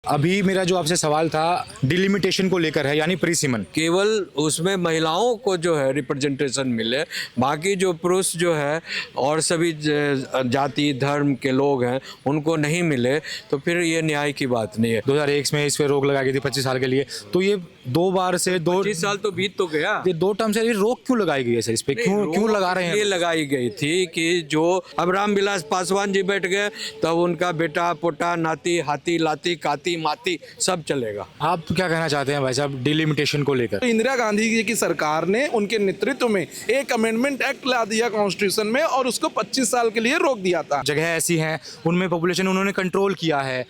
अभी मेरा जो आपसे सवाल था डिलिमिटेशन को लेकर है, यानी प्रीसिमन। केवल उसमें महिलाओं को जो है रिप्रेजेंटेशन मिले, बाकी जो पुरुष जो है और सभी जाति धर्म के लोग हैं उनको नहीं मिले, तो फिर ये न्याय की बात नहीं है। 2001 में इस पे रोक लगाई गई थी 25 साल के लिए, तो ये 25 साल तो बीत तो गया। ये 2 टर्म से ये रोक क्यों लगाई गई है सर? इस पे क्यों लगा रहे हैं? ये लगाई गई थी कि जो अब रामविलास पासवान जी बैठ गए, तब उनका बेटा पोटा नाती हाथी लाती काती माती सब चलेगा। आप क्या कहना चाहते हैं भाई साहब डिलिमिटेशन को लेकर? तो इंदिरा गांधी जी की सरकार ने उनके नेतृत्व में एक अमेंडमेंट एक्ट ला दिया कॉन्स्टिट्यूशन में और उसको 25 साल के लिए रोक दिया था। जगह ऐसी हैं उनमें पॉपुलेशन उन्होंने कंट्रोल किया है,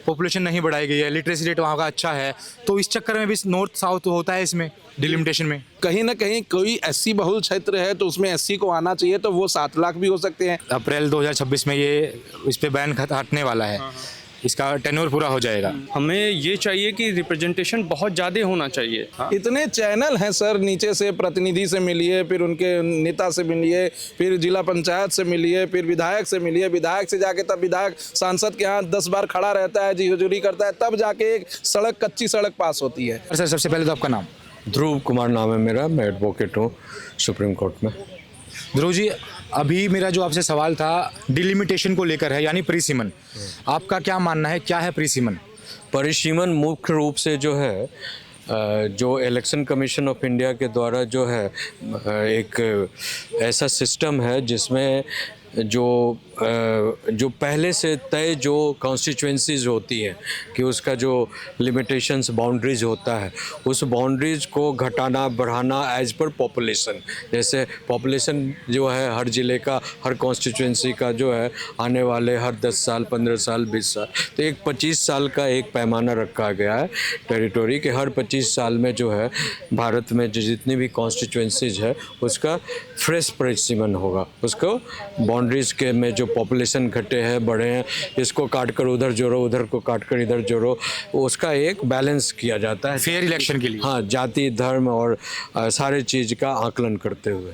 पॉपुलेशन नहीं बढ़ाई गई है, लिटरेसी रेट वहाँ का अच्छा है, तो इस चक्कर में भी नॉर्थ साउथ होता है इसमें डिलिमिटेशन में। कहीं ना कहीं कोई एससी बहुल क्षेत्र है तो उसमें एससी को आना चाहिए, तो वो 7 लाख भी हो सकते हैं। अप्रैल 2026 में ये इस पे बैन हटने वाला है, इसका टेन्योर पूरा हो जाएगा। हमें ये चाहिए कि रिप्रेजेंटेशन बहुत ज़्यादा होना चाहिए। इतने चैनल हैं सर, नीचे से प्रतिनिधि से मिलिए, फिर उनके नेता से मिलिए, फिर जिला पंचायत से मिलिए, फिर विधायक से मिलिए, विधायक से जाके तब विधायक सांसद के यहाँ 10 बार खड़ा रहता है, जी हुजूरी करता है, तब जाके एक सड़क कच्ची सड़क पास होती है। सर सबसे पहले तो आपका नाम? ध्रुव कुमार नाम है मेरा, मैं एडवोकेट हूँ सुप्रीम कोर्ट में। ध्रुव जी, अभी मेरा जो आपसे सवाल था डिलिमिटेशन को लेकर है, यानी प्रीसिमन। आपका क्या मानना है, क्या है प्रीसिमन? परिसीमन मुख्य रूप से जो है जो इलेक्शन कमीशन ऑफ इंडिया के द्वारा जो है एक ऐसा सिस्टम है जिसमें जो पहले से तय जो कॉन्स्टिट्यूएंसीज होती हैं कि उसका जो लिमिटेशंस बाउंड्रीज होता है, उस बाउंड्रीज को घटाना बढ़ाना एज पर पॉपुलेशन। जैसे पॉपुलेशन जो है हर ज़िले का, हर कॉन्स्टिट्यूएंसी का जो है आने वाले हर 10 साल 15 साल 20 साल, तो एक 25 साल का एक पैमाना रखा गया है टेरिटोरी के। हर 25 साल में जो है भारत में जो जितनी भी कॉन्स्टिट्यूएंसीज है उसका फ्रेश परिसीमन होगा। उसको बाउंड्रीज के में जो पॉपुलेशन घटे हैं बढ़े हैं, इसको काट कर उधर जोड़ो, उधर को काट कर इधर जोड़ो, उसका एक बैलेंस किया जाता है फेयर इलेक्शन के लिए। हाँ, जाति धर्म और सारे चीज़ का आकलन करते हुए।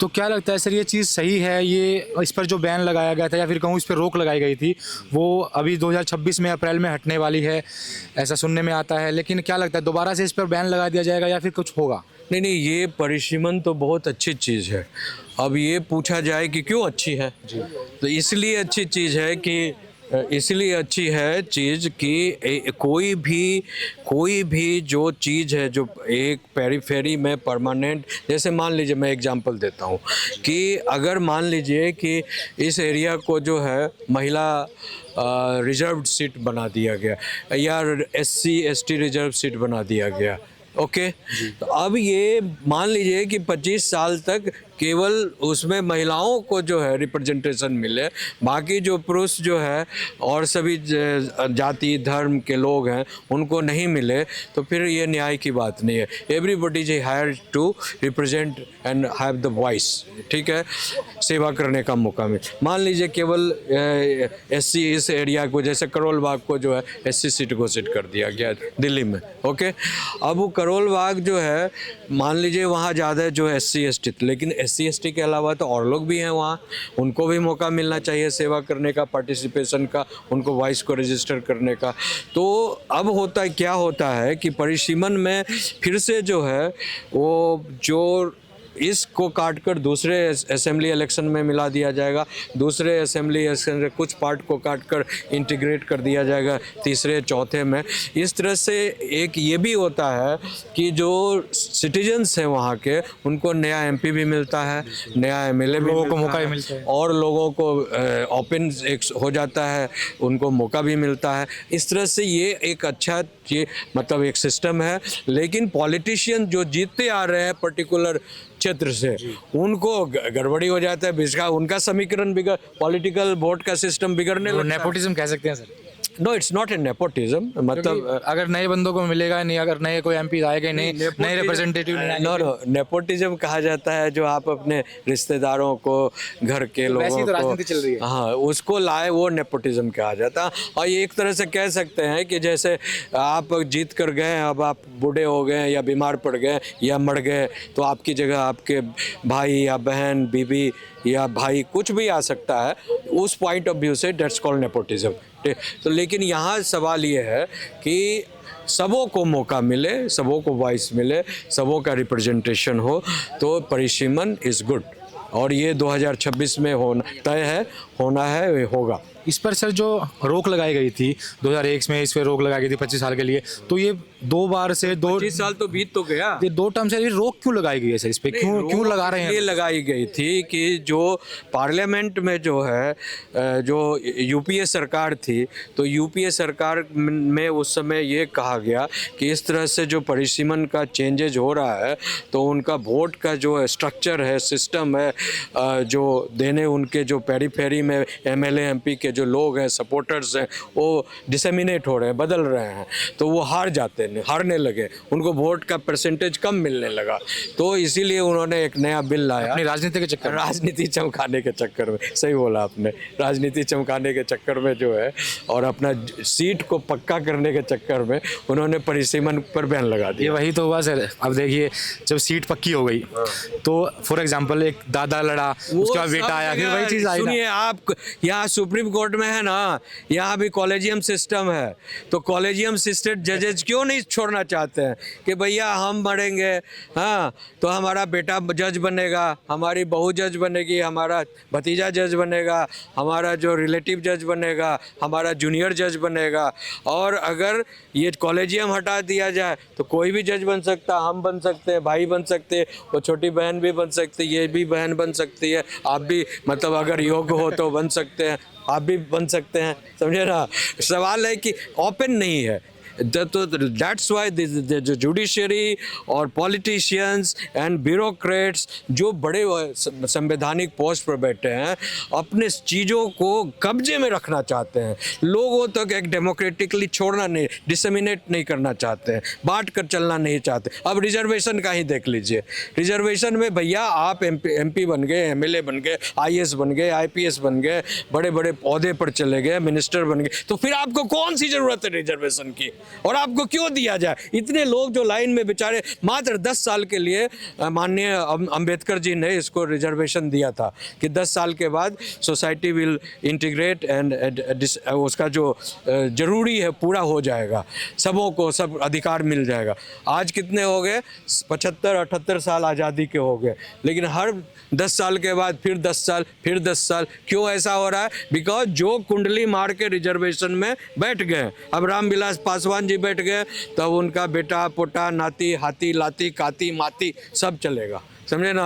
तो क्या लगता है सर ये चीज़ सही है? ये इस पर जो बैन लगाया गया था या फिर कहूँ इस पर रोक लगाई गई थी, वो अभी 2026 में अप्रैल में हटने वाली है, ऐसा सुनने में आता है, लेकिन क्या लगता है दोबारा से इस पर बैन लगा दिया जाएगा या फिर कुछ होगा? नहीं, ये परिसीमन तो बहुत अच्छी चीज़ है। अब ये पूछा जाए कि क्यों अच्छी है, तो इसलिए अच्छी चीज़ है कि कोई भी जो चीज़ है जो एक पेरीफेरी में परमानेंट, जैसे मान लीजिए मैं एग्जांपल देता हूँ कि अगर मान लीजिए कि इस एरिया को जो है महिला रिजर्व्ड सीट बना दिया गया या SC ST रिजर्व सीट बना दिया गया, ओके, तो अब ये मान लीजिए कि 25 साल तक केवल उसमें महिलाओं को जो है रिप्रेजेंटेशन मिले, बाकी जो पुरुष जो है और सभी जाति धर्म के लोग हैं उनको नहीं मिले, तो फिर ये न्याय की बात नहीं है। Everybody is hired to represent and have the voice, ठीक है, सेवा करने का मौका मिले। मान लीजिए केवल SC इस एरिया को, जैसे करोल बाग को जो है SC सीट घोषित कर दिया गया दिल्ली में, ओके। अब वो करोल बाग जो है मान लीजिए वहाँ ज़्यादा जो SC ST, लेकिन SC ST के अलावा तो और लोग भी हैं वहाँ, उनको भी मौका मिलना चाहिए सेवा करने का, पार्टिसिपेशन का, उनको वॉइस को रजिस्टर करने का। तो अब क्या होता है कि परिसीमन में फिर से जो है वो जो इसको काट कर दूसरे असेंबली इलेक्शन में मिला दिया जाएगा, दूसरे असेंबली इलेक्शन के कुछ पार्ट को काट कर इंटीग्रेट कर दिया जाएगा तीसरे चौथे में। इस तरह से एक ये भी होता है कि जो सिटीजन्स हैं वहाँ के, उनको नया MP भी मिलता है, नया MLA भी, लोगों को मौका भी मिलता है और लोगों को ओपन हो जाता है, उनको मौका भी मिलता है। इस तरह से ये एक अच्छा मतलब एक सिस्टम है। लेकिन पॉलिटिशियन जो जीतते आ रहे हैं पर्टिकुलर क्षेत्र से, उनको गड़बड़ी हो जाता है, उनका समीकरण पॉलिटिकल वोट का सिस्टम बिगड़ने लगता है। नेपोटिज्म कह सकते हैं sir? No, it's not a nepotism. मतलब अगर नए बंदों को मिलेगा नहीं, अगर नए कोई MP आएगा नहीं, नए रिप्रेजेंटेटिव नो, नेपोटिज्म कहा जाता है जो आप अपने रिश्तेदारों को, घर के लोगों वैसे ही तो को, राजनीति चल रही है, हाँ, उसको लाए, वो नेपोटिज्म कहा जाता है। और ये एक तरह से कह सकते हैं कि जैसे आप जीत कर गए, अब आप बूढ़े हो गए या बीमार पड़ गए या मर गए, तो आपकी जगह आपके भाई या बहन, बीवी या भाई कुछ भी आ सकता है। उस पॉइंट ऑफ व्यू से डेट्स कॉल्ड नेपोटिज्म। तो लेकिन यहाँ सवाल ये है कि सबों को मौका मिले, सबों को वॉइस मिले, सबों का रिप्रेजेंटेशन हो, तो परिसीमन इज़ गुड। और ये 2026 में तय है, होना है, होगा। इस पर सर जो रोक लगाई गई थी 2001 में, इस पर रोक लगाई गई थी 25 साल के लिए, तो ये 2 बार से 25 साल तो बीत तो गया। ये 2 टर्म से ये रोक क्यों लगाई गई है सर? इस पे क्यों लगा रहे हैं? ये लगाई गई थी कि जो पार्लियामेंट में जो है जो यूपीए सरकार थी, तो यूपीए सरकार में उस समय ये कहा गया कि इस तरह से जो परिसीमन का चेंजेज हो रहा है, तो उनका वोट का जो स्ट्रक्चर है, सिस्टम है, जो देने उनके जो पेरीफेरी में एमएलए एमपी के जो लोग हैं, सपोर्टर्स हैं, वो डिसेमिनेट हो रहे हैं, बदल रहे हैं, तो वो हारने लगे, उनको वोट का परसेंटेज कम मिलने लगा। तो इसीलिए उन्होंने एक नया बिल लाया, अपनी राजनीति के चक्कर में। राजनीति चमकाने के चक्कर में। सही बोला आपने, राजनीति चमकाने के चक्कर में जो है, और अपना सीट को पक्का करने के चक्कर में उन्होंने परिसीमन पर बैन लगा ये दिया। वही तो हुआ सर। अब देखिए, जब सीट पक्की हो गई तो फॉर एग्जांपल एक दादा लड़ा, उसके बाद बेटा आया, फिर वही चीज़ आई ना। सुनिए, आप यहाँ सुप्रीम कोर्ट में है ना, यहाँ भी कॉलेजियम सिस्टम है, तो कॉलेजियम सिस्टम जजेज क्यों नहीं छोड़ना चाहते हैं कि भैया हम मरेंगे, हाँ, तो हमारा बेटा जज बनेगा, हमारी बहू जज बनेगी, हमारा भतीजा जज बनेगा, हमारा जो रिलेटिव जज बनेगा, हमारा जूनियर जज बनेगा। और अगर ये कॉलेजियम हटा दिया जाए तो कोई भी जज बन सकता, हम बन सकते हैं, भाई बन सकते हैं, वो छोटी बहन भी बन सकती है, ये भी बहन बन सकती है, आप भी मतलब अगर योग्य हो तो बन सकते हैं, आप भी बन सकते हैं, समझे ना। सवाल है कि ओपन नहीं है, तो दैट्स वाई जो जुडिशरी और पॉलिटिशियंस एंड ब्यूरोक्रेट्स जो बड़े संवैधानिक पोस्ट पर बैठे हैं, अपने चीज़ों को कब्जे में रखना चाहते हैं, लोगों तक एक डेमोक्रेटिकली छोड़ना नहीं, डिसेमिनेट नहीं करना चाहते हैं, बांट कर चलना नहीं चाहते। अब रिजर्वेशन का ही देख लीजिए, रिजर्वेशन में भैया आप एमपी बन गए, एमएलए बन गए, आईएएस बन गए, आईपीएस बन गए, बड़े बड़े पौधे पर चले गए, मिनिस्टर बन गए, तो फिर आपको कौन सी ज़रूरत है रिजर्वेशन की, और आपको क्यों दिया जाए? इतने लोग जो लाइन में बेचारे, मात्र 10 साल के लिए माननीय अंबेडकर जी ने इसको रिजर्वेशन दिया था कि 10 साल के बाद सोसाइटी विल इंटीग्रेट एंड उसका जो ज़रूरी है पूरा हो जाएगा, सबों को सब अधिकार मिल जाएगा। आज कितने हो गए? 75-78 साल आज़ादी के हो गए, लेकिन हर 10 साल के बाद फिर 10 साल, फिर 10 साल। क्यों ऐसा हो रहा है? बिकॉज जो कुंडली मार के रिजर्वेशन में बैठ गए, अब रामविलास पासवान जी बैठ गए, तब उनका बेटा पोटा नाती हाथी लाती काती माती सब चलेगा, समझे ना।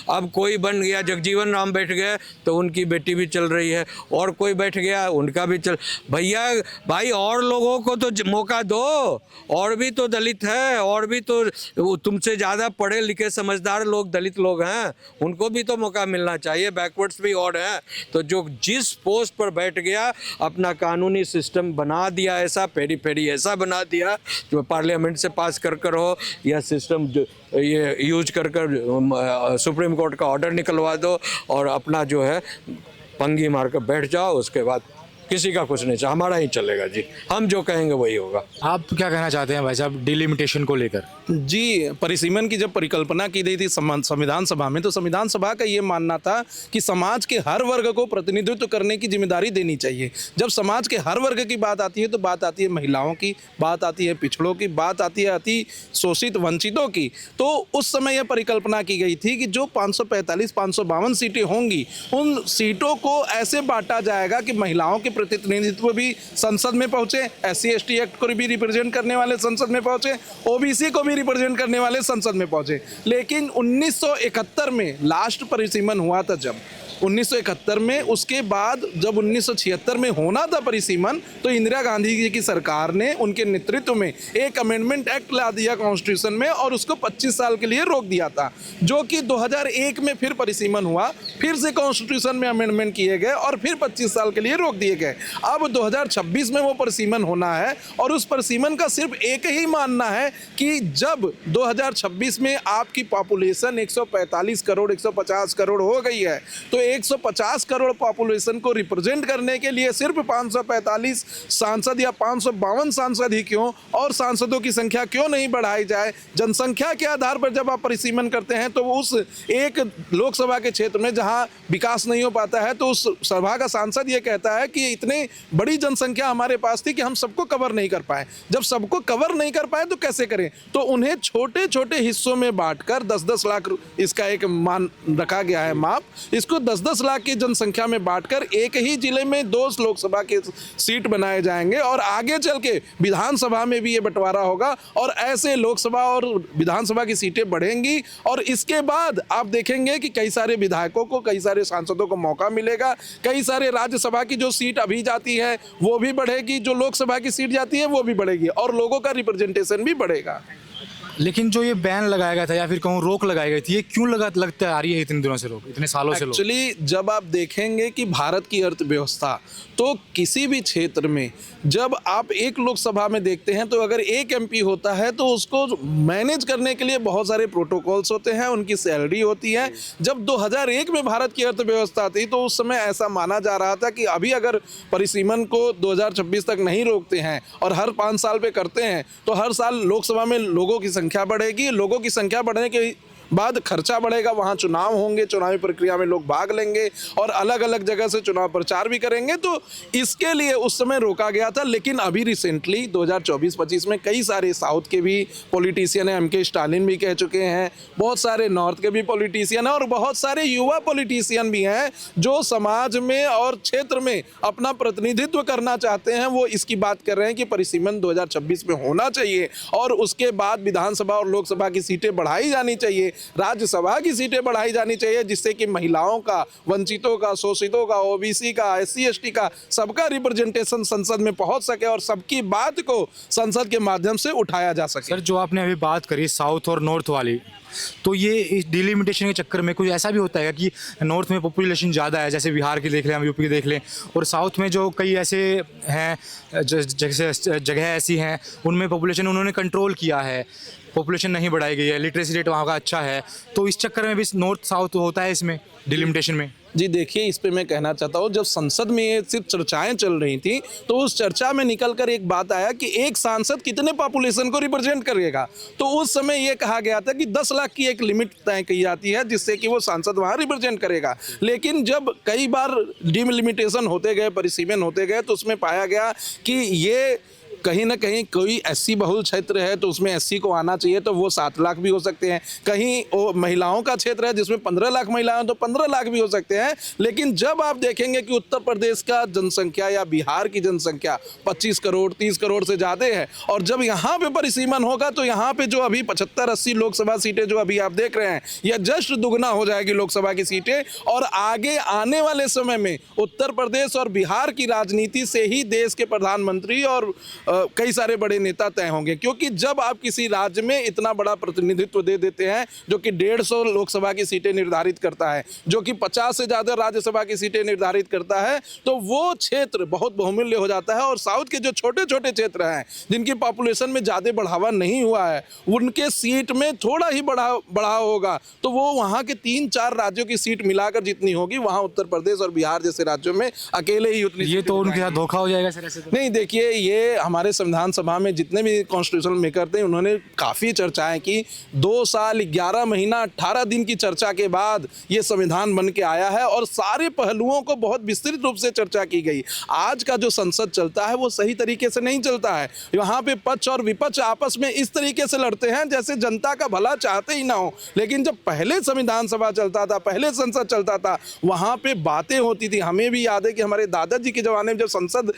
अब कोई बन गया, जगजीवन राम बैठ गए तो उनकी बेटी भी चल रही है, और कोई बैठ गया उनका भी चल। भैया भाई और लोगों को तो मौका दो, और भी तो दलित है, और भी तो तुमसे ज़्यादा पढ़े लिखे समझदार लोग दलित लोग हैं, उनको भी तो मौका मिलना चाहिए, बैकवर्ड्स भी और हैं। तो जो जिस पोस्ट पर बैठ गया, अपना कानूनी सिस्टम बना दिया, ऐसा पेरी ऐसा बना दिया जो पार्लियामेंट से पास कर हो, या सिस्टम ये यूज कर सुप्रीम कोर्ट का ऑर्डर निकलवा दो, और अपना जो है पंगी मार कर बैठ जाओ, उसके बाद किसी का कुछ नहीं चाहिए, हमारा ही चलेगा जी, हम जो कहेंगे वही होगा। आप क्या कहना चाहते हैं भाई साहब डिलिमिटेशन को लेकर? जी, परिसीमन की जब परिकल्पना की गई थी संविधान सभा में, तो संविधान सभा का ये मानना था कि समाज के हर वर्ग को प्रतिनिधित्व करने की जिम्मेदारी देनी चाहिए। जब समाज के हर वर्ग की बात आती है तो बात आती है महिलाओं की, बात आती है पिछड़ों की, बात आती है अति शोषित वंचितों की। तो उस समय यह परिकल्पना की गई थी कि जो 545-552 सीटें होंगी, उन सीटों को ऐसे बांटा जाएगा कि महिलाओं के प्रतिनिधित्व भी संसद में पहुंचे, SC/ST एक्ट को भी रिप्रेजेंट करने वाले संसद में पहुंचे, OBC को भी रिप्रेजेंट करने वाले संसद में पहुंचे। लेकिन 1971 में लास्ट परिसीमन हुआ था, जब 1971 में, उसके बाद जब 1976 में होना था परिसीमन, तो इंदिरा गांधी जी की सरकार ने उनके नेतृत्व में एक अमेंडमेंट एक्ट ला दिया कॉन्स्टिट्यूशन में, और उसको 25 साल के लिए रोक दिया था, जो कि 2001 में फिर परिसीमन हुआ, फिर से कॉन्स्टिट्यूशन में अमेंडमेंट किए गए और फिर 25 साल के लिए रोक दिए गए। अब 2026 में वो परिसीमन होना है, और उस परिसीमन का सिर्फ एक ही मानना है कि जब 2026 में आपकी पॉपुलेशन 145 करोड़ 150 करोड़ हो गई है, तो 150 करोड़ पॉपुलेशन को रिप्रेजेंट करने के लिए सिर्फ 545 सांसद या 552 सांसद ही क्यों, और सांसदों की संख्या क्यों नहीं बढ़ाई जाए? जनसंख्या के आधार पर जब आप परिसीमन करते हैं तो उस एक लोकसभा के क्षेत्र में जहां विकास नहीं हो पाता है, तो उस सभा का सांसद ये कहता है कि इतनी बड़ी जनसंख्या हमारे पास थी कि हम सबको कवर नहीं कर पाए। जब सबको कवर नहीं कर पाए तो कैसे करें? तो उन्हें छोटे छोटे हिस्सों में बांटकर 10-10 लाख इसका एक मान रखा गया है माप, इसको 10-10 लाख की जनसंख्या में बांटकर एक ही जिले में 2 लोकसभा के सीट बनाए जाएंगे और आगे चल के विधानसभा में भी ये बंटवारा होगा और ऐसे लोकसभा और विधानसभा की सीटें बढ़ेंगी। और इसके बाद आप देखेंगे कि कई सारे विधायकों को, कई सारे सांसदों को मौका मिलेगा, कई सारे राज्यसभा की जो सीट अभी जाती है वो भी बढ़ेगी, जो लोकसभा की सीट जाती है वो भी बढ़ेगी और लोगों का रिप्रेजेंटेशन भी बढ़ेगा। लेकिन जो ये बैन लगाया गया था या फिर कहूँ रोक लगाई गई थी, ये क्यों लगता आ रही है इतने दिनों से, रोक इतने सालों से? एक्चुअली जब आप देखेंगे कि भारत की अर्थव्यवस्था, तो किसी भी क्षेत्र में जब आप एक लोकसभा में देखते हैं तो अगर एक एमपी होता है तो उसको मैनेज करने के लिए बहुत सारे प्रोटोकॉल्स होते हैं, उनकी सैलरी होती है। जब 2001 में भारत की अर्थव्यवस्था थी तो उस समय ऐसा माना जा रहा था कि अभी अगर परिसीमन को 2026 तक नहीं रोकते हैं और हर 5 साल पे करते हैं तो हर साल लोकसभा में लोगों की संख्या बढ़ेगी, लोगों की संख्या बढ़ने के बाद खर्चा बढ़ेगा, वहाँ चुनाव होंगे, चुनावी प्रक्रिया में लोग भाग लेंगे और अलग अलग जगह से चुनाव प्रचार भी करेंगे, तो इसके लिए उस समय रोका गया था। लेकिन अभी रिसेंटली 2024-25 में कई सारे साउथ के भी पॉलिटिशियन हैं, एमके स्टालिन भी कह चुके हैं, बहुत सारे नॉर्थ के भी पॉलिटिशियन हैं और बहुत सारे युवा पॉलिटिशियन भी हैं जो समाज में और क्षेत्र में अपना प्रतिनिधित्व करना चाहते हैं। वो इसकी बात कर रहे हैं कि परिसीमन 2026 में होना चाहिए और उसके बाद विधानसभा और लोकसभा की सीटें बढ़ाई जानी चाहिए, राज्यसभा की सीटें बढ़ाई जानी चाहिए, जिससे कि महिलाओं का, वंचितों का, शोषितों का, ओबीसी का, SC ST का सबका रिप्रेजेंटेशन संसद में पहुंच सके और सबकी बात को संसद के माध्यम से उठाया जा सके। सर, जो आपने अभी बात करी साउथ और नॉर्थ वाली, तो ये इस डिलिमिटेशन के चक्कर में कुछ ऐसा भी होता है कि नॉर्थ में पॉपुलेशन ज़्यादा है, जैसे बिहार की देख लें, हम यूपी की देख लें, और साउथ में जो कई ऐसे हैं जगह ऐसी हैं उनमें पॉपुलेशन उन्होंने कंट्रोल किया है, पॉपुलेशन नहीं बढ़ाई गई है, लिटरेसी रेट वहाँ का अच्छा है, तो इस चक्कर में भी नॉर्थ साउथ होता है इसमें डिलिमिटेशन में? जी देखिए, इस पे मैं कहना चाहता हूँ, जब संसद में ये सिर्फ चर्चाएं चल रही थी तो उस चर्चा में निकलकर एक बात आया कि एक सांसद कितने पॉपुलेशन को रिप्रेजेंट करेगा। तो उस समय ये कहा गया था कि 10 लाख की एक लिमिट तय की जाती है जिससे कि वो सांसद वहाँ रिप्रेजेंट करेगा। लेकिन जब कई बार डिलिमिटेशन होते गए, परिसीमन होते गए, तो उसमें पाया गया कि ये कहीं ना कहीं कोई SC बहुल क्षेत्र है तो उसमें SC को आना चाहिए तो वो 7 लाख भी हो सकते हैं, कहीं वो महिलाओं का क्षेत्र है जिसमें 15 लाख महिलाएं तो 15 लाख भी हो सकते हैं। लेकिन जब आप देखेंगे कि उत्तर प्रदेश का जनसंख्या या बिहार की जनसंख्या 25 करोड़ 30 करोड़ से ज़्यादा है और जब यहाँ पे परिसीमन होगा तो यहाँ पे जो अभी 75-80 लोकसभा सीटें जो अभी आप देख रहे हैं यह जस्ट दुगना हो जाएगी लोकसभा की सीटें। और आगे आने वाले समय में उत्तर प्रदेश और बिहार की राजनीति से ही देश के प्रधानमंत्री और कई सारे बड़े नेता तय होंगे, क्योंकि जब आप किसी राज्य में इतना बड़ा प्रतिनिधित्व दे देते हैं जो कि 150 लोकसभा की सीटें निर्धारित करता है, जो कि 50 से ज़्यादा राज्यसभा की सीटें निर्धारित करता है, तो वो क्षेत्र बहुत बहुमूल्य हो जाता है। और साउथ के जो छोटे छोटे क्षेत्र हैं जिनकी पॉपुलेशन में ज़्यादा बढ़ावा नहीं हुआ है, उनके सीट में थोड़ा ही बढ़ाव होगा तो वो वहाँ के 3-4 राज्यों की सीट मिलाकर जितनी होगी वहाँ उत्तर प्रदेश और बिहार जैसे राज्यों में अकेले ही उतनी। ये तो उनके साथ धोखा हो जाएगा सर ऐसे तो? नहीं, देखिए, ये हमारे संविधान सभा में जितने भी कॉन्स्टिट्यूशनल मेकर थे उन्होंने काफ़ी चर्चाएं की। 2 साल 11 महीना 18 दिन की चर्चा के बाद ये संविधान बन के आया है और सारे पहलुओं को बहुत विस्तृत रूप से चर्चा की गई। आज का जो संसद चलता है वो सही तरीके से नहीं चलता है। यहाँ पे पक्ष और विपक्ष आपस में इस तरीके से लड़ते हैं जैसे जनता का भला चाहते ही ना हो। लेकिन जब पहले संविधान सभा चलता था, पहले संसद चलता था, वहाँ पे बातें होती थी। हमें भी याद है कि हमारे दादाजी के ज़माने में जब संसद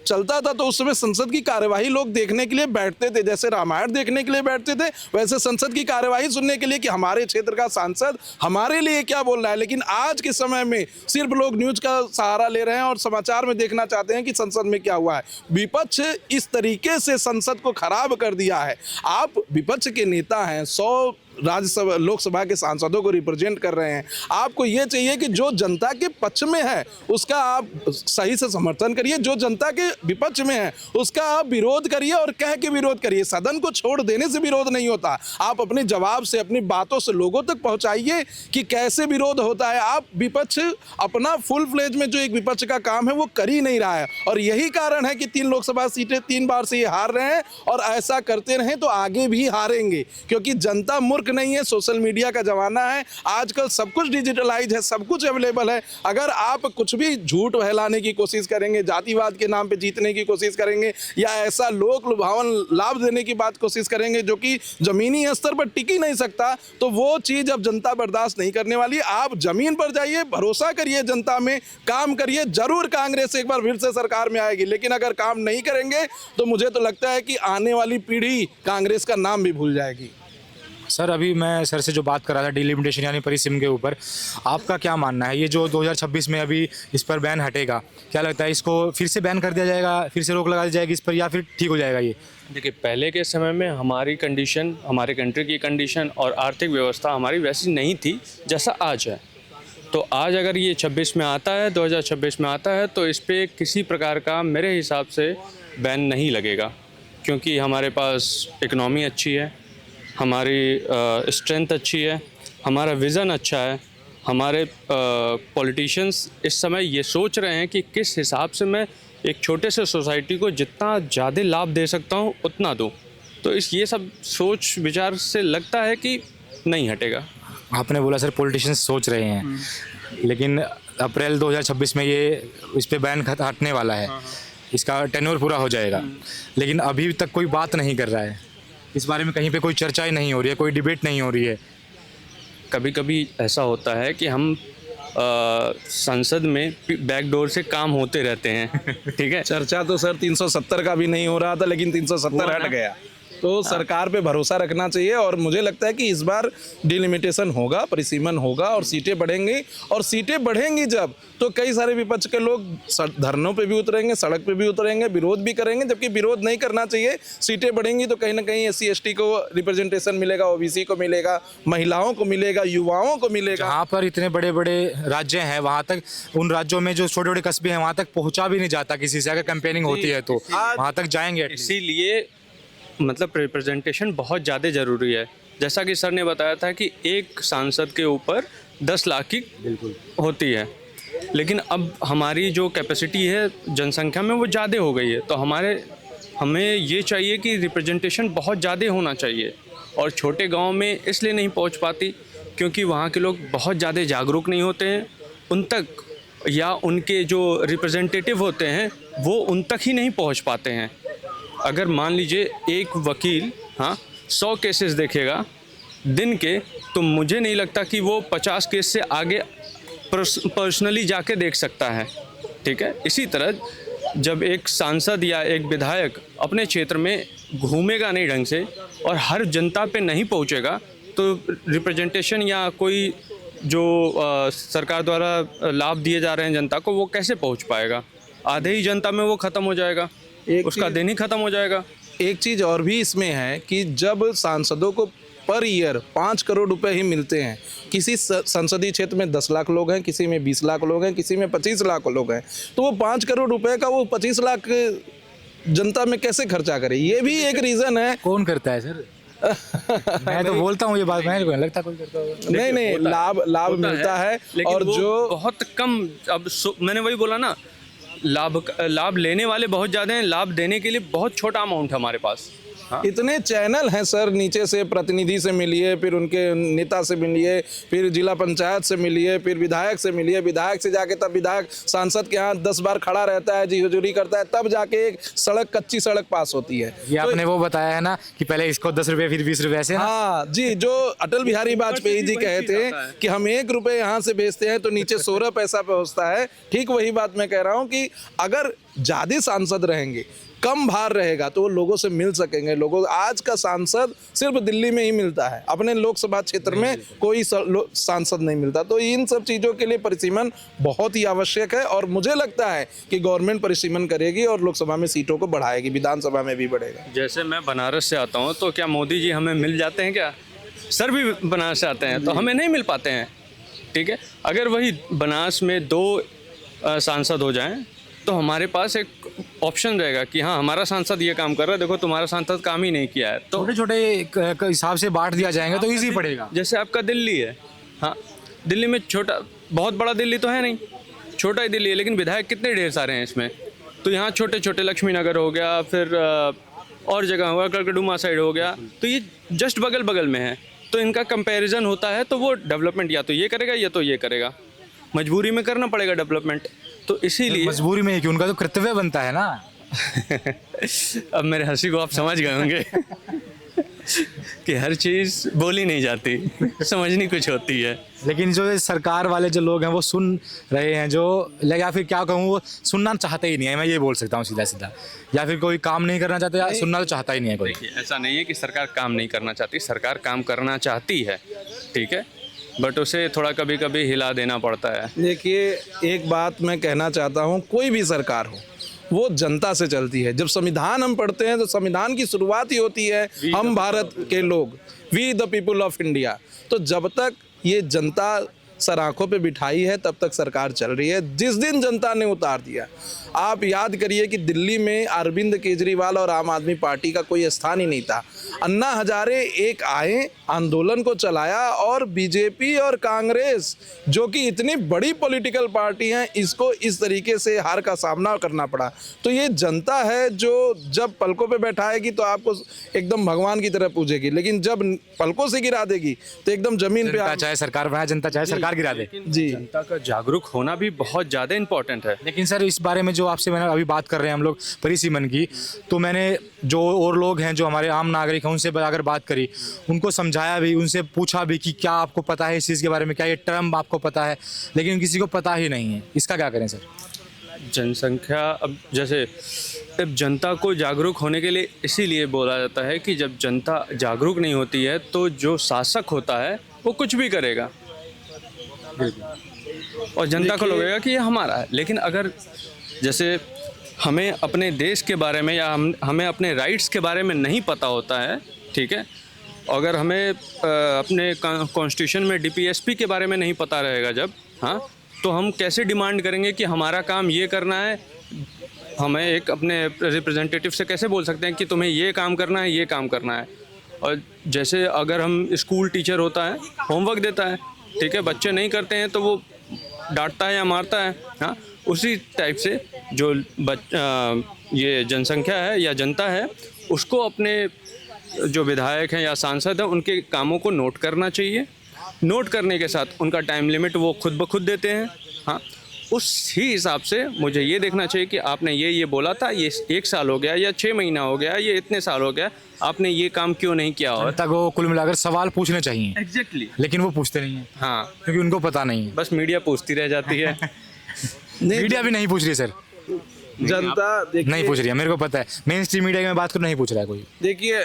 चलता था तो उस समय संसद की कार्यवाही लोग देखने के लिए बैठते थे, जैसे रामायण देखने के लिए बैठते थे वैसे संसद की कार्यवाही सुनने के लिए कि हमारे क्षेत्र का सांसद हमारे लिए क्या बोल रहा है। लेकिन आज के समय में सिर्फ लोग न्यूज का सहारा ले रहे हैं और समाचार में देखना चाहते हैं कि संसद में क्या हुआ है। विपक्ष इस तरीके से संसद को खराब कर दिया है। आप विपक्ष के नेता हैं, 100 राज्यसभा लोकसभा के सांसदों को रिप्रेजेंट कर रहे हैं, आपको ये चाहिए कि जो जनता के पक्ष में है उसका आप सही से समर्थन करिए, जो जनता के विपक्ष में है उसका आप विरोध करिए और कह के विरोध करिए। सदन को छोड़ देने से विरोध नहीं होता, आप अपने जवाब से, अपनी बातों से लोगों तक पहुंचाइए कि कैसे विरोध होता है। आप विपक्ष अपना फुल फ्लेज में जो एक विपक्ष का काम है वो कर ही नहीं रहा है, और यही कारण है कि 3 लोकसभा सीटें 3 बार से ये हार रहे हैं, और ऐसा करते रहें तो आगे भी हारेंगे, क्योंकि जनता मूर्ख नहीं है। सोशल मीडिया का जमाना है, आजकल सब कुछ डिजिटलाइज है, सब कुछ अवेलेबल है। अगर आप कुछ भी झूठ फैलाने की कोशिश करेंगे, जातिवाद के नाम पे जीतने की कोशिश करेंगे, या ऐसा लोक लुभावन लाभ देने की बात कोशिश करेंगे जो कि जमीनी स्तर पर टिक ही नहीं सकता, तो वो चीज अब जनता बर्दाश्त नहीं करने वाली। आप जमीन पर जाइए, भरोसा करिए, जनता में काम करिए, जरूर कांग्रेस एक बार फिर से सरकार में आएगी। लेकिन अगर काम नहीं करेंगे तो मुझे तो लगता है कि आने वाली पीढ़ी कांग्रेस का नाम भी भूल जाएगी। सर अभी मैं सर से जो बात कर रहा था डिलिमिटेशन यानी परिसीम के ऊपर, आपका क्या मानना है? ये जो 2026 में अभी इस पर बैन हटेगा, क्या लगता है इसको फिर से बैन कर दिया जाएगा, फिर से रोक लगा दी जाएगी इस पर, या फिर ठीक हो जाएगा ये? देखिए, पहले के समय में हमारी कंडीशन, हमारे कंट्री की कंडीशन और आर्थिक व्यवस्था हमारी वैसी नहीं थी जैसा आज है। तो आज अगर ये 26 में आता है, 2026 में आता है, तो इस पर किसी प्रकार का मेरे हिसाब से बैन नहीं लगेगा, क्योंकि हमारे पास इकनॉमी अच्छी है, हमारी स्ट्रेंथ अच्छी है, हमारा विज़न अच्छा है। हमारे पॉलिटिशियंस इस समय ये सोच रहे हैं कि किस हिसाब से मैं एक छोटे से सोसाइटी को जितना ज़्यादा लाभ दे सकता हूँ उतना दूँ। तो ये सब सोच विचार से लगता है कि नहीं हटेगा। आपने बोला सर पॉलिटिशियंस सोच रहे हैं, लेकिन अप्रैल 2026 में ये इस पे बैन हटने वाला है, इसका टेन्योर पूरा हो जाएगा, लेकिन अभी तक कोई बात नहीं कर रहा है इस बारे में, कहीं पे कोई चर्चा ही नहीं हो रही है, कोई डिबेट नहीं हो रही है। कभी कभी ऐसा होता है कि हम संसद में बैकडोर से काम होते रहते हैं ठीक है। चर्चा तो सर 370 का भी नहीं हो रहा था, लेकिन 370 हट गया। तो सरकार पे भरोसा रखना चाहिए, और मुझे लगता है कि इस बार डिलिमिटेशन होगा, परिसीमन होगा और सीटें बढ़ेंगी। और सीटें बढ़ेंगी जब, तो कई सारे विपक्ष के लोग धरनों पे भी उतरेंगे, सड़क पे भी उतरेंगे, विरोध भी करेंगे, जबकि विरोध नहीं करना चाहिए। सीटें बढ़ेंगी तो कहीं ना कहीं SC ST को रिप्रेजेंटेशन मिलेगा, OBC को मिलेगा, महिलाओं को मिलेगा, युवाओं को मिलेगा। जहाँ पर इतने बड़े बड़े राज्य हैं वहाँ तक, उन राज्यों में जो छोटे छोटे कस्बे हैं वहाँ तक पहुँचा भी नहीं जाता किसी से, अगर कैंपेनिंग होती है तो वहाँ तक जाएंगे। इसीलिए मतलब रिप्रेजेंटेशन बहुत ज़्यादा ज़रूरी है। जैसा कि सर ने बताया था कि एक सांसद के ऊपर 10 लाख की बिल्कुल होती है, लेकिन अब हमारी जो कैपेसिटी है जनसंख्या में वो ज़्यादा हो गई है, तो हमें ये चाहिए कि रिप्रेजेंटेशन बहुत ज़्यादा होना चाहिए। और छोटे गांव में इसलिए नहीं पहुंच पाती क्योंकि वहाँ के लोग बहुत ज़्यादा जागरूक नहीं होते हैं उन तक, या उनके जो रिप्रेजेंटेटिव होते हैं वो उन तक ही नहीं पहुँच पाते हैं। अगर मान लीजिए एक वकील 100 केसेस देखेगा दिन के, तो मुझे नहीं लगता कि वो 50 केस से आगे पर्सनली जाके देख सकता है, ठीक है। इसी तरह जब एक सांसद या एक विधायक अपने क्षेत्र में घूमेगा नहीं ढंग से और हर जनता पे नहीं पहुंचेगा, तो रिप्रेजेंटेशन या कोई जो सरकार द्वारा लाभ दिए जा रहे हैं जनता को, वो कैसे पहुंच पाएगा? आधे ही जनता में वो ख़त्म हो जाएगा, उसका दिन ही ख़त्म हो जाएगा। एक चीज़ और भी इसमें है कि जब सांसदों को पर ईयर 5 करोड़ रुपए ही मिलते हैं, किसी संसदीय क्षेत्र में 10 लाख लोग हैं, किसी में 20 लाख लोग हैं, किसी में 25 लाख लोग हैं, तो वो 5 करोड़ रुपए का वो 25 लाख जनता में कैसे खर्चा करे? ये भी एक रीज़न है। कौन करता है सर? मैं तो बोलता हूँ ये बात, मैं नहीं लगता कोई करता होगा। नहीं, लाभ मिलता है, और जो बहुत कम, अब मैंने वही बोला ना, लाभ लेने वाले बहुत ज़्यादा हैं, लाभ देने के लिए बहुत छोटा अमाउंट है हमारे पास। इतने चैनल हैं सर, नीचे से प्रतिनिधि से मिलिए, फिर उनके नेता से मिलिए, फिर जिला पंचायत से मिलिए, फिर विधायक से मिलिए, विधायक से जाके तब विधायक सांसद के यहाँ 10 बार खड़ा रहता है, जी हुजूरी करता है, तब जाके एक कच्ची सड़क पास होती है। ये आपने वो बताया है ना कि पहले इसको 10 रुपये फिर 20 रुपये ऐसे। हाँ जी, जो अटल बिहारी वाजपेयी जी कहे थे कि हम 1 रुपये यहाँ से भेजते हैं तो नीचे 16 पैसा पहुँचता है, ठीक वही बात मैं कह रहा हूँ कि अगर ज़्यादा सांसद रहेंगे, कम भार रहेगा, तो वो लोगों से मिल सकेंगे। लोगों आज का सांसद सिर्फ दिल्ली में ही मिलता है, अपने लोकसभा क्षेत्र में कोई सांसद नहीं मिलता। तो इन सब चीज़ों के लिए परिसीमन बहुत ही आवश्यक है, और मुझे लगता है कि गवर्नमेंट परिसीमन करेगी और लोकसभा में सीटों को बढ़ाएगी, विधानसभा में भी बढ़ेगा। जैसे मैं बनारस से आता हूँ, तो क्या मोदी जी हमें मिल जाते हैं क्या? सर भी बनारस से आते हैं, तो हमें नहीं मिल पाते हैं। ठीक है, अगर वही बनारस में 2 सांसद हो जाएं तो हमारे पास एक ऑप्शन रहेगा कि हाँ हमारा सांसद ये काम कर रहा है, देखो तुम्हारा सांसद काम ही नहीं किया है। तो छोटे छोटे हिसाब से बांट दिया जाएंगे तो इजी पड़ेगा। जैसे आपका दिल्ली है, हाँ दिल्ली में छोटा, बहुत बड़ा दिल्ली तो है नहीं, छोटा ही दिल्ली है, लेकिन विधायक कितने ढेर सारे हैं इसमें। तो यहाँ छोटे छोटे लक्ष्मी नगर हो गया, फिर और जगह होगा, कड़कड़ुमा साइड हो गया, तो ये जस्ट बगल बगल में है। तो इनका कंपैरिजन होता है, तो वो डेवलपमेंट या तो ये करेगा या तो ये करेगा, मजबूरी में करना पड़ेगा डेवलपमेंट। तो इसीलिए मजबूरी में है कि उनका तो कर्तव्य बनता है ना। अब मेरे हंसी को आप समझ गए होंगे कि हर चीज़ बोली नहीं जाती, समझनी कुछ होती है। लेकिन जो ये सरकार वाले जो लोग हैं वो सुन रहे हैं, जो या फिर क्या कहूँ, वो सुनना चाहते ही नहीं है, मैं ये बोल सकता हूँ सीधा सीधा। या फिर कोई काम नहीं करना चाहता, या सुनना तो चाहता ही नहीं है कोई। देखिए, ऐसा नहीं है कि सरकार काम नहीं करना चाहती, सरकार काम करना चाहती है, ठीक है, बट उसे थोड़ा कभी कभी हिला देना पड़ता है। देखिए, एक बात मैं कहना चाहता हूँ, कोई भी सरकार हो वो जनता से चलती है। जब संविधान हम पढ़ते हैं तो संविधान की शुरुआत ही होती है हम भारत के लोग, we the people of India. तो जब तक ये जनता सर आंखों पे बिठाई है तब तक सरकार चल रही है। जिस दिन जनता ने उतार दिया, आप याद करिए कि दिल्ली में अरविंद केजरीवाल और आम आदमी पार्टी का कोई स्थान ही नहीं था। अन्ना हजारे एक आए, आंदोलन को चलाया, और बीजेपी और कांग्रेस जो कि इतनी बड़ी पॉलिटिकल पार्टी हैं, इसको इस तरीके से हार का सामना करना पड़ा। तो ये जनता है जो जब पलकों पे बैठाएगी तो आपको एकदम भगवान की तरह पूजेगी, लेकिन जब पलकों से गिरा देगी तो एकदम जमीन पे चाहे सरकार बनाए, जनता चाहे सरकार गिरा दे। जी, जनता का जागरूक होना भी बहुत ज़्यादा इम्पोर्टेंट है। लेकिन सर इस बारे में जो आपसे मैंने अभी बात कर रहे हैं हम लोग परिसीमन की, तो मैंने जो और लोग हैं जो हमारे आम नागरिक हैं उनसे अगर बात करी, उनको समझाया भी, उनसे पूछा भी कि क्या आपको पता है इस चीज़ के बारे में, क्या ये टर्म आपको पता है, लेकिन किसी को पता ही नहीं है। इसका क्या करें सर? जनसंख्या, अब जैसे अब जनता को जागरूक होने के लिए इसीलिए बोला जाता है कि जब जनता जागरूक नहीं होती है तो जो शासक होता है वो कुछ भी करेगा और जनता को लगेगा कि ये हमारा है। लेकिन अगर जैसे हमें अपने देश के बारे में या हमें अपने राइट्स के बारे में नहीं पता होता है, ठीक है, अगर हमें अपने कॉन्स्टिट्यूशन में डीपीएसपी के बारे में नहीं पता रहेगा जब, हाँ, तो हम कैसे डिमांड करेंगे कि हमारा काम ये करना है। हमें एक अपने रिप्रेजेंटेटिव से कैसे बोल सकते हैं कि तुम्हें ये काम करना है, ये काम करना है। और जैसे अगर हम स्कूल टीचर होता है, होमवर्क देता है, ठीक है, बच्चे नहीं करते हैं तो वो डांटता है या मारता है, हाँ, उसी टाइप से जो ये जनसंख्या है या जनता है उसको अपने जो विधायक हैं या सांसद हैं उनके कामों को नोट करना चाहिए। नोट करने के साथ उनका टाइम लिमिट वो खुद ब खुद देते हैं, हाँ, उस ही हिसाब से मुझे ये देखना चाहिए कि आपने ये बोला था, ये 1 साल हो गया या 6 महीना हो गया, ये इतने साल हो गया, आपने ये काम क्यों नहीं किया। और जनता को कुल मिलाकर सवाल पूछने चाहिए, एग्जैक्टली, लेकिन वो पूछते नहीं है, हाँ, क्योंकि उनको पता नहीं है। बस मीडिया पूछती रह जाती है। मीडिया भी नहीं पूछ रही सर, जनता देखिए, नहीं पूछ रही है, मेरे को पता है। मेन स्ट्रीम मीडिया की मैं बात करूँ, नहीं पूछ रहा है कोई। देखिए,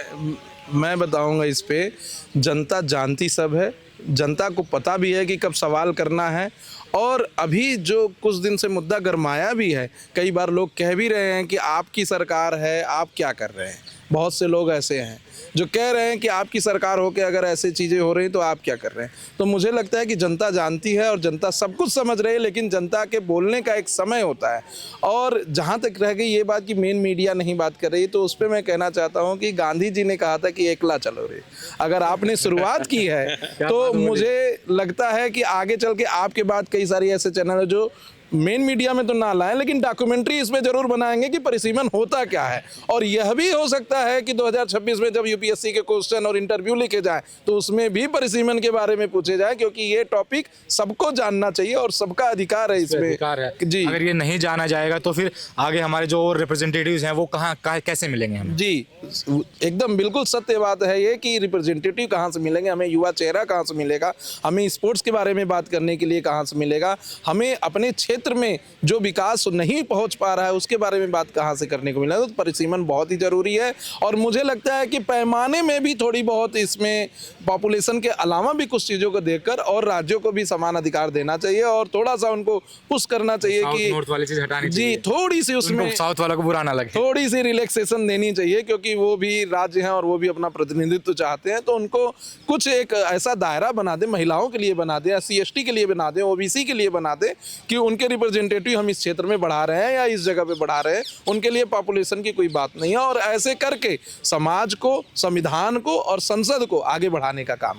मैं बताऊंगा इस पे, जनता जानती सब है, जनता को पता भी है कि कब सवाल करना है। और अभी जो कुछ दिन से मुद्दा गरमाया भी है, कई बार लोग कह भी रहे हैं कि आपकी सरकार है, आप क्या कर रहे हैं। बहुत से लोग ऐसे हैं जो कह रहे हैं कि आपकी सरकार हो के अगर ऐसी चीज़ें हो रही तो आप क्या कर रहे हैं। तो मुझे लगता है कि जनता जानती है और जनता सब कुछ समझ रही है, लेकिन जनता के बोलने का एक समय होता है। और जहाँ तक रह गई ये बात कि मेन मीडिया नहीं बात कर रही, तो उस पर मैं कहना चाहता हूँ कि गांधी जी ने कहा था कि एकला चलो रे। अगर आपने शुरुआत की है तो मुझे लगता है कि आगे चल के आपके बाद कई सारी ऐसे चैनल है जो मेन मीडिया में तो ना लाएं, लेकिन डॉक्यूमेंट्री इसमें जरूर बनाएंगे कि परिसीमन होता क्या है। और यह भी हो सकता है कि 2026 में जब यूपीएससी के क्वेश्चन और इंटरव्यू लिखे जाए तो उसमें भी परिसीमन के बारे में पूछे जाए, क्योंकि ये टॉपिक सबको जानना चाहिए और सबका अधिकार है इसमें। अधिकार है जी, अगर ये नहीं जाना जाएगा तो फिर आगे हमारे जो रिप्रेजेंटेटिव्स हैं वो कहाँ कैसे मिलेंगे हमें? जी, एकदम बिल्कुल सत्य बात है ये कि रिप्रेजेंटेटिव कहाँ से मिलेंगे, हमें युवा चेहरा कहाँ से मिलेगा, हमें स्पोर्ट्स के बारे में बात करने के लिए कहाँ से मिलेगा, हमें अपने क्षेत्र क्षेत्र में जो विकास नहीं पहुंच पा रहा है उसके बारे में बात कहाँ से करने को मिला। तो परिसीमन बहुत ही जरूरी है और मुझे लगता है कि पैमाने में भी थोड़ी बहुत इसमें पॉपुलेशन के अलावा भी कुछ चीज़ों को देखकर और राज्यों को भी समान अधिकार देना चाहिए और थोड़ा सा उनको पुश करना चाहिए कि नॉर्थ वाली चीज हटानी जी चाहिए, थोड़ी सी उसमें साउथ वाला को बुरा ना लगे। थोड़ी सी रिलैक्सेशन देनी चाहिए क्योंकि वो भी राज्य हैं और वो भी अपना प्रतिनिधित्व चाहते हैं। तो उनको कुछ एक ऐसा दायरा बना दे, महिलाओं के लिए बना दे, SC/ST के लिए बना दे, OBC के लिए बना दे कि उनके रिप्रेजेंटेटिव हम इस क्षेत्र में बढ़ा रहे हैं या इस जगह पे बढ़ा रहे हैं, उनके लिए पॉपुलेशन की कोई बात नहीं है। और ऐसे करके समाज को, संविधान को और संसद को आगे बढ़ाने का काम